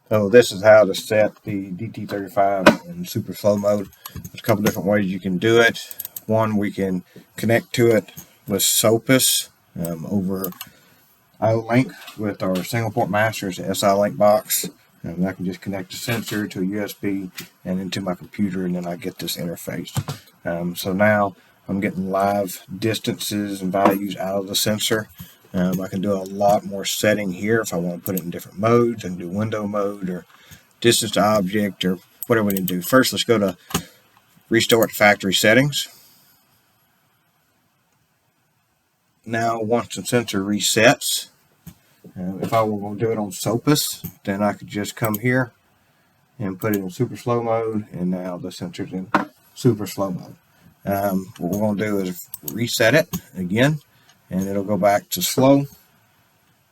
So this is how to set the DT35 in super slow mode. There's a couple different ways you can do it. One, we can connect to it with SOPAS over IO-Link with our single port master. It's an SI-Link box. And I can just connect the sensor to a USB and into my computer, and then I get this interface. So now I'm getting live distances and values out of the sensor. I can do a lot more setting here if I want to put it in different modes. I can do window mode or distance to object or whatever we need to do. First, let's go to restore to factory settings. Now, once the sensor resets, if I were going to do it on SOPAS, then I could just come here and put it in super slow mode, and now the sensor's in super slow mode. What we're going to do is reset it again, and it'll go back to slow,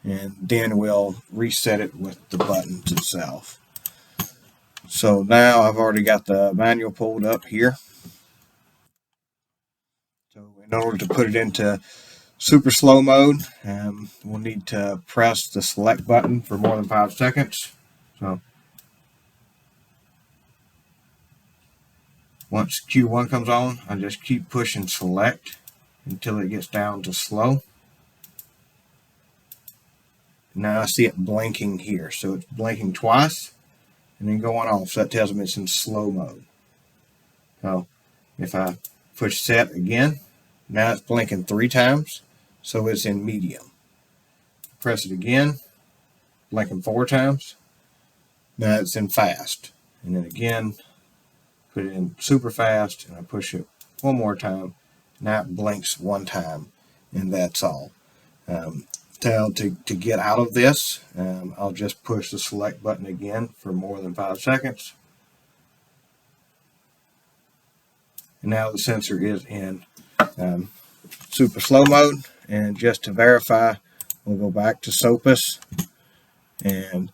and then we'll reset it with the buttons itself. So now I've already got the manual pulled up here. So in order to put it into super slow mode, we'll need to press the select button for more than 5 seconds. So once Q1 comes on, I just keep pushing select until it gets down to slow. Now I see it blinking here, so it's blinking twice and then going off, so that tells me it's in slow mode. So if I push set again, now it's blinking 3 times, so it's in medium. Press it again, blinking 4 times, now it's in fast. And then again, put it in super fast, and I push it one more time, now it blinks 1 time, and that's all. To get out of this, I'll just push the select button again for more than 5 seconds. And now the sensor is in super slow mode. And just to verify, we'll go back to SOPAS, and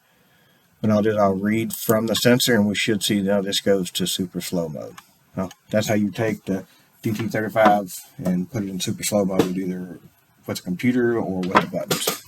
what I'll do is I'll read from the sensor, and we should see now this goes to super slow mode. Well, that's how you take the DT35 and put it in super slow mode, either with the computer or with the buttons.